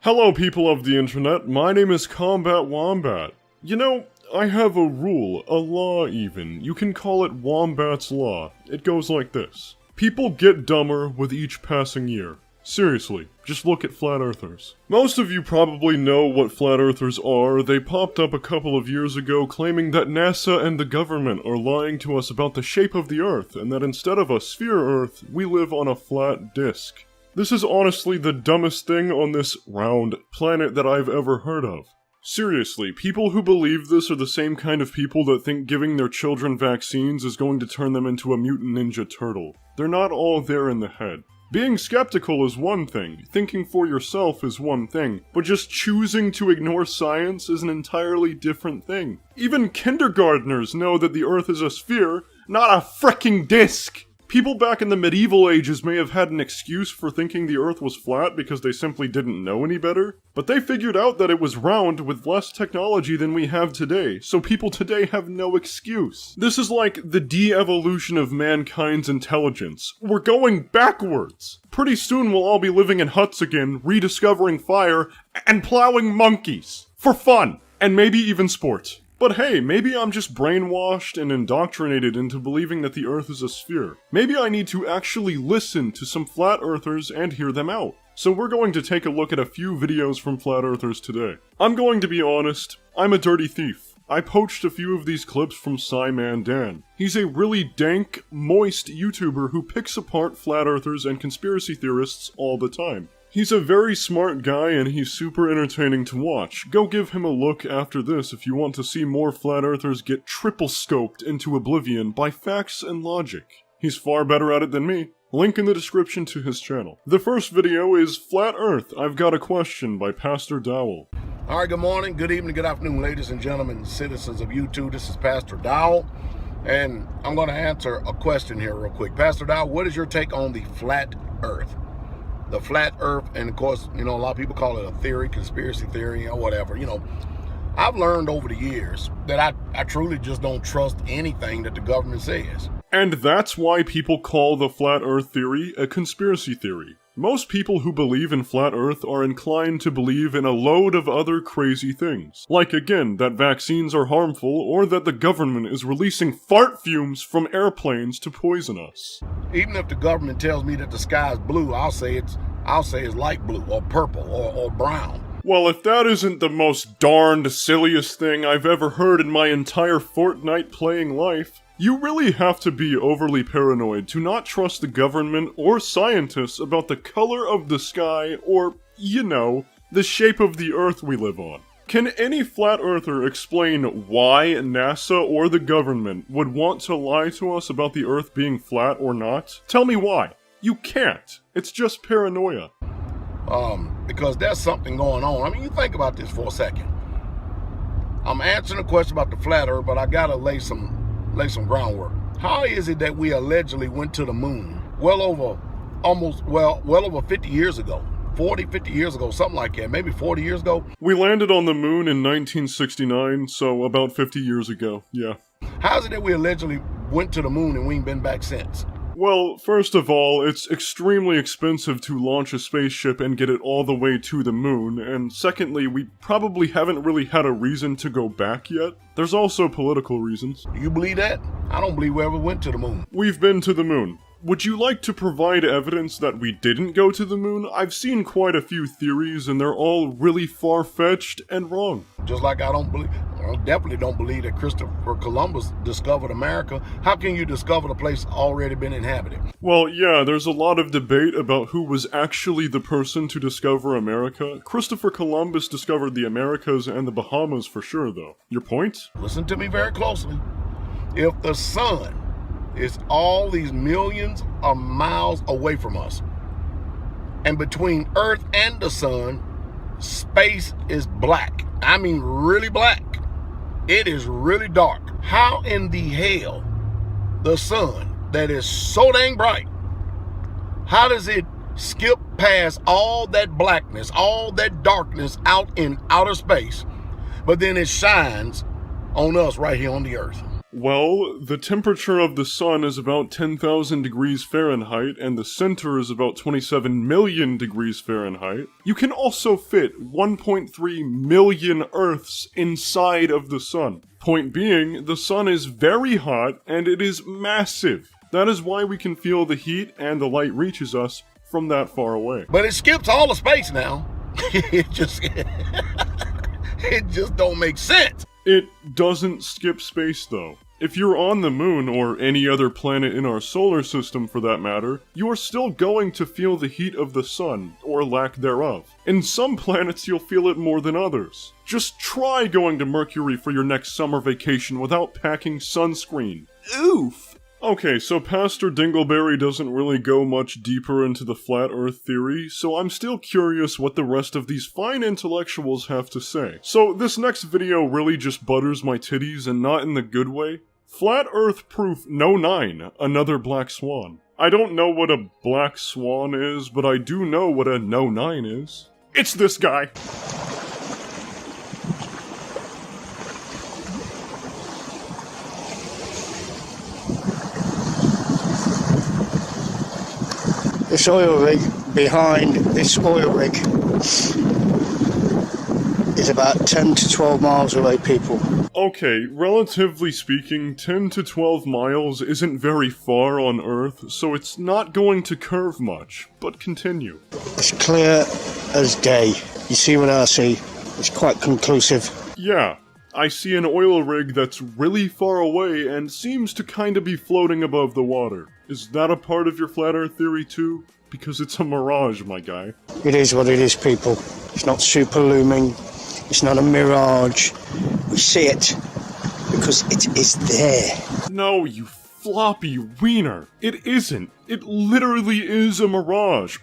Hello people of the internet, my name is Combat Wombat. You know, I have a rule, a law even. You can call it Wombat's Law. It goes like this. People get dumber with each passing year. Seriously, just look at flat earthers. Most of you probably know what flat earthers are. They popped up a couple of years ago claiming that NASA and the government are lying to us about the shape of the Earth, and that instead of a sphere Earth, we live on a flat disk. This is honestly the dumbest thing on this round planet that I've ever heard of. Seriously, people who believe this are the same kind of people that think giving their children vaccines is going to turn them into a mutant ninja turtle. They're not all there in the head. Being skeptical is one thing, thinking for yourself is one thing, but just choosing to ignore science is an entirely different thing. Even kindergartners know that the Earth is a sphere, not a fricking disc! People back in the medieval ages may have had an excuse for thinking the Earth was flat because they simply didn't know any better, but they figured out that it was round with less technology than we have today, so people today have no excuse. This is like the de-evolution of mankind's intelligence. We're going backwards! Pretty soon we'll all be living in huts again, rediscovering fire, and plowing monkeys! For fun! And maybe even sport. But hey, maybe I'm just brainwashed and indoctrinated into believing that the Earth is a sphere. Maybe I need to actually listen to some flat earthers and hear them out. So we're going to take a look at a few videos from flat earthers today. I'm going to be honest, I'm a dirty thief. I poached a few of these clips from Sci-Man Dan. He's a really dank, moist YouTuber who picks apart flat earthers and conspiracy theorists all the time. He's a very smart guy and he's super entertaining to watch. Go give him a look after this if you want to see more flat earthers get triple scoped into oblivion by facts and logic. He's far better at it than me. Link in the description to his channel. The first video is Flat Earth, I've Got a Question by Pastor Dowell. Alright, good morning, good evening, good afternoon, ladies and gentlemen, citizens of YouTube. This is Pastor Dowell, and I'm going to answer a question here real quick. Pastor Dowell, what is your take on the flat Earth? The flat Earth, and of course, you know, a lot of people call it a theory, conspiracy theory, or whatever. You know, I've learned over the years that I truly just don't trust anything that the government says. And that's why people call the flat Earth theory a conspiracy theory. Most people who believe in flat Earth are inclined to believe in a load of other crazy things. Like again, that vaccines are harmful, or that the government is releasing fart fumes from airplanes to poison us. Even if the government tells me that the sky is blue, I'll say it's light blue, or purple, or brown. Well, if that isn't the most darned silliest thing I've ever heard in my entire Fortnite playing life, you really have to be overly paranoid to not trust the government or scientists about the color of the sky or, you know, the shape of the Earth we live on. Can any flat earther explain why NASA or the government would want to lie to us about the Earth being flat or not? Tell me why. You can't. It's just paranoia. Because there's something going on. I mean, you think about this for a second. I'm answering a question about the flat Earth, but I gotta lay some groundwork. How is it that we allegedly went to the moon well over 50 years ago? 40, 50 years ago, something like that, maybe 40 years ago. We landed on the moon in 1969, so about 50 years ago, yeah. How is it that we allegedly went to the moon and we ain't been back since? Well, first of all, it's extremely expensive to launch a spaceship and get it all the way to the moon, and secondly, we probably haven't really had a reason to go back yet. There's also political reasons. Do you believe that? I don't believe we ever went to the moon. We've been to the moon. Would you like to provide evidence that we didn't go to the moon? I've seen quite a few theories, and they're all really far-fetched and wrong. Just like I definitely don't believe that Christopher Columbus discovered America. How can you discover the place already been inhabited? Well, yeah, there's a lot of debate about who was actually the person to discover America. Christopher Columbus discovered the Americas and the Bahamas for sure, though. Your point? Listen to me very closely. If the sun is all these millions of miles away from us, and between Earth and the sun, space is black. I mean really black. It is really dark. How in the hell the sun that is so dang bright, how does it skip past all that blackness, all that darkness out in outer space, but then it shines on us right here on the Earth? Well, the temperature of the sun is about 10,000 degrees Fahrenheit, and the center is about 27 million degrees Fahrenheit. You can also fit 1.3 million Earths inside of the sun. Point being, the sun is very hot, and it is massive. That is why we can feel the heat and the light reaches us from that far away. But it skips all the space now. It just don't make sense. It doesn't skip space though. If you're on the moon, or any other planet in our solar system for that matter, you are still going to feel the heat of the sun, or lack thereof. In some planets you'll feel it more than others. Just try going to Mercury for your next summer vacation without packing sunscreen. Oof! Okay, so Pastor Dingleberry doesn't really go much deeper into the flat earth theory, so I'm still curious what the rest of these fine intellectuals have to say. So this next video really just butters my titties, and not in the good way. Flat Earth Proof No 9, another black swan. I don't know what a black swan is, but I do know what a No 9 is. It's this guy! This oil rig behind this oil rig is about 10 to 12 miles away, people. Okay, relatively speaking, 10 to 12 miles isn't very far on Earth, so it's not going to curve much, but continue. It's clear as day. You see what I see? It's quite conclusive. Yeah, I see an oil rig that's really far away and seems to kinda be floating above the water. Is that a part of your flat earth theory too? Because it's a mirage, my guy. It is what it is, people. It's not super looming. It's not a mirage. We see it because it is there. No, you floppy wiener. It isn't. It literally is a mirage.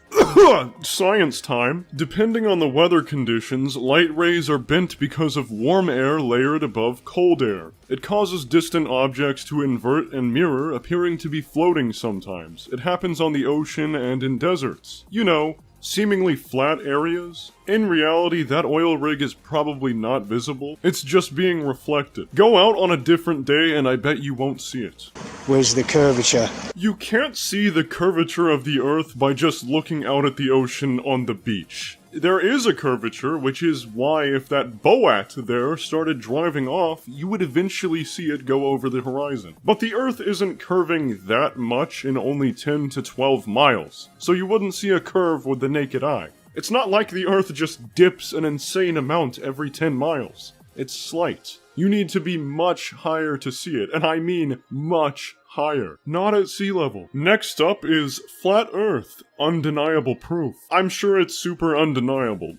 Science time. Depending on the weather conditions, light rays are bent because of warm air layered above cold air. It causes distant objects to invert and mirror, appearing to be floating sometimes. It happens on the ocean and in deserts. You know, seemingly flat areas. In reality, that oil rig is probably not visible. It's just being reflected. Go out on a different day and I bet you won't see it. Where's the curvature? You can't see the curvature of the Earth by just looking out at the ocean on the beach. There is a curvature, which is why if that boat there started driving off, you would eventually see it go over the horizon. But the Earth isn't curving that much in only 10 to 12 miles, so you wouldn't see a curve with the naked eye. It's not like the Earth just dips an insane amount every 10 miles. It's slight. You need to be much higher to see it, and I mean much higher. Not at sea level. Next up is Flat Earth, undeniable proof. I'm sure it's super undeniable.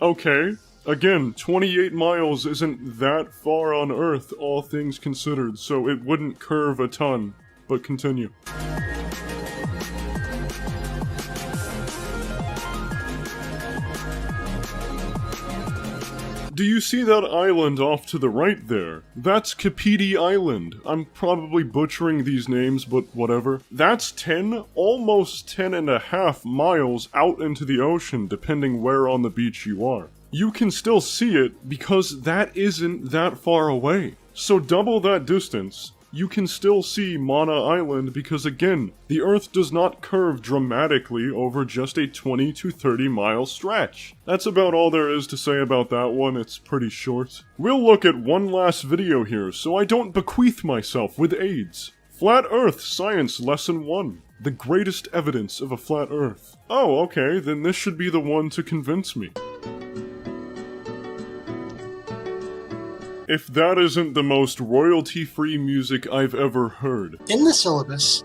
Okay. Again, 28 miles isn't that far on Earth, all things considered, so it wouldn't curve a ton. But continue. Do you see that island off to the right there? That's Kapiti Island. I'm probably butchering these names, but whatever. That's 10, almost 10.5 miles out into the ocean, depending where on the beach you are. You can still see it because that isn't that far away. So double that distance, you can still see Mana Island because again, the Earth does not curve dramatically over just a 20 to 30 mile stretch. That's about all there is to say about that one, it's pretty short. We'll look at one last video here so I don't bequeath myself with AIDS. Flat Earth Science Lesson 1. The greatest evidence of a flat Earth. Oh, okay, then this should be the one to convince me. If that isn't the most royalty-free music I've ever heard. In the syllabus,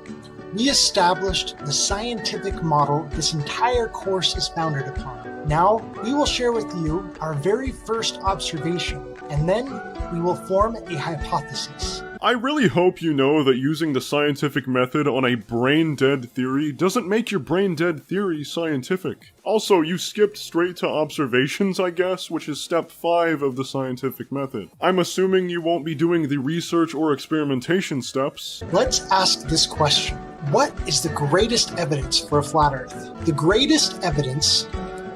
we established the scientific model this entire course is founded upon. Now, we will share with you our very first observation, and then we will form a hypothesis. I really hope you know that using the scientific method on a brain-dead theory doesn't make your brain-dead theory scientific. Also, you skipped straight to observations, I guess, which is step 5 of the scientific method. I'm assuming you won't be doing the research or experimentation steps. Let's ask this question. What is the greatest evidence for a flat Earth? The greatest evidence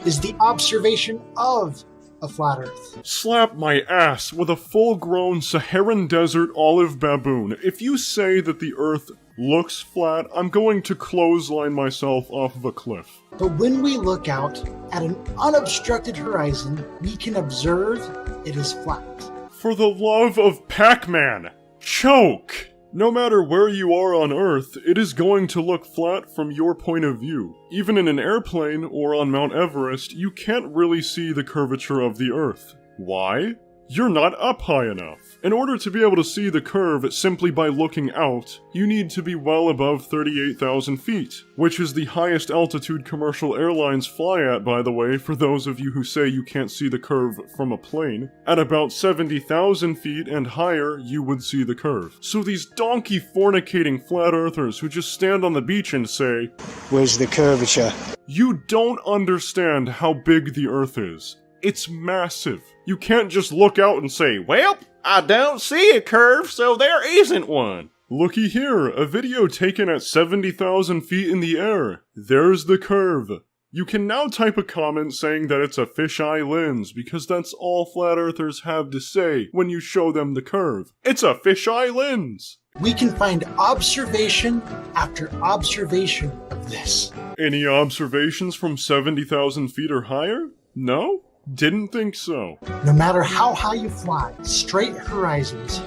is the observation of a flat Earth. Slap my ass with a full-grown Saharan desert olive baboon. If you say that the Earth looks flat, I'm going to clothesline myself off of a cliff. But when we look out at an unobstructed horizon, we can observe it is flat. For the love of Pac-Man, choke! No matter where you are on Earth, it is going to look flat from your point of view. Even in an airplane or on Mount Everest, you can't really see the curvature of the Earth. Why? You're not up high enough. In order to be able to see the curve simply by looking out, you need to be well above 38,000 feet, which is the highest altitude commercial airlines fly at, by the way, for those of you who say you can't see the curve from a plane. At about 70,000 feet and higher, you would see the curve. So these donkey fornicating flat earthers who just stand on the beach and say, Where's the curvature? You don't understand how big the Earth is. It's massive. You can't just look out and say, well, I don't see a curve, so there isn't one. Looky here, a video taken at 70,000 feet in the air. There's the curve. You can now type a comment saying that it's a fisheye lens, because that's all flat earthers have to say when you show them the curve. It's a fisheye lens! We can find observation after observation of this. Any observations from 70,000 feet or higher? No? Didn't think so. No matter how high you fly, straight horizons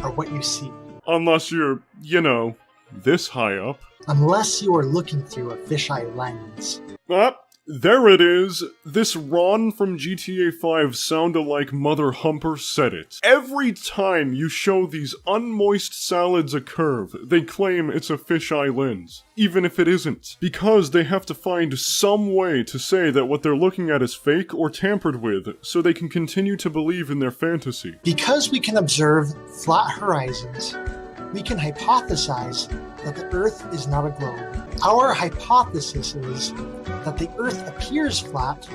are what you see. Unless you're, you know, this high up. Unless you are looking through a fisheye lens. There it is. This Ron from GTA 5 sound-alike mother humper said it. Every time you show these unmoist salads a curve, they claim it's a fisheye lens. Even if it isn't. Because they have to find some way to say that what they're looking at is fake or tampered with, so they can continue to believe in their fantasy. Because we can observe flat horizons, we can hypothesize that the Earth is not a globe. Our hypothesis is that the Earth appears flat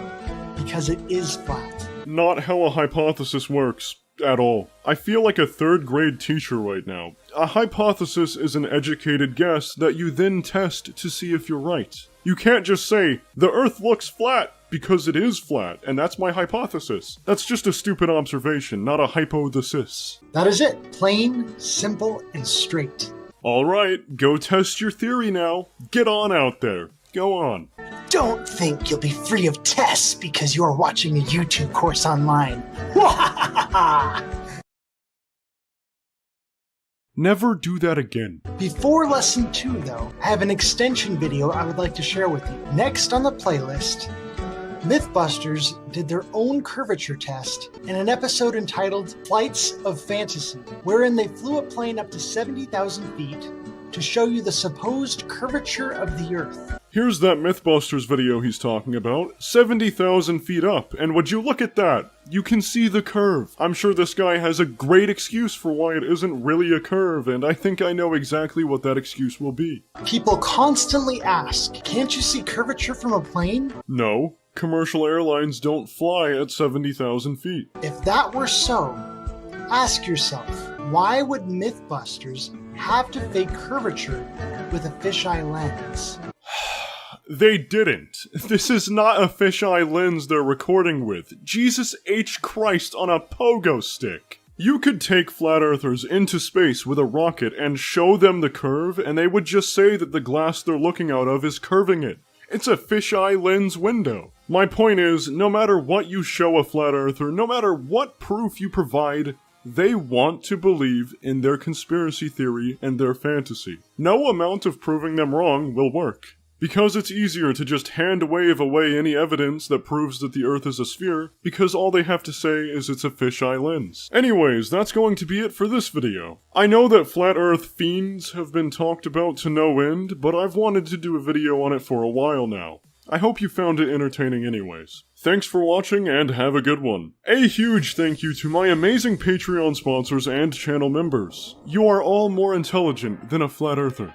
because it is flat. Not how a hypothesis works. At all. I feel like a 3rd grade teacher right now. A hypothesis is an educated guess that you then test to see if you're right. You can't just say, the Earth looks flat, because it is flat, and that's my hypothesis. That's just a stupid observation, not a hypothesis. That is it. Plain, simple, and straight. Alright, go test your theory now. Get on out there. Go on. Don't think you'll be free of tests because you're watching a YouTube course online. Never do that again. Before lesson 2, though, I have an extension video I would like to share with you. Next on the playlist, Mythbusters did their own curvature test in an episode entitled Flights of Fantasy, wherein they flew a plane up to 70,000 feet to show you the supposed curvature of the Earth. Here's that Mythbusters video he's talking about, 70,000 feet up, and would you look at that? You can see the curve. I'm sure this guy has a great excuse for why it isn't really a curve, and I think I know exactly what that excuse will be. People constantly ask, can't you see curvature from a plane? No, commercial airlines don't fly at 70,000 feet. If that were so, ask yourself, why would Mythbusters have to fake curvature with a fisheye lens? They didn't. This is not a fisheye lens they're recording with. Jesus H. Christ on a pogo stick. You could take flat earthers into space with a rocket and show them the curve, and they would just say that the glass they're looking out of is curving it. It's a fisheye lens window. My point is, no matter what you show a flat earther, no matter what proof you provide, they want to believe in their conspiracy theory and their fantasy. No amount of proving them wrong will work. Because it's easier to just hand-wave away any evidence that proves that the Earth is a sphere, because all they have to say is it's a fisheye lens. Anyways, that's going to be it for this video. I know that flat Earth fiends have been talked about to no end, but I've wanted to do a video on it for a while now. I hope you found it entertaining anyways. Thanks for watching and have a good one. A huge thank you to my amazing Patreon sponsors and channel members. You are all more intelligent than a flat earther.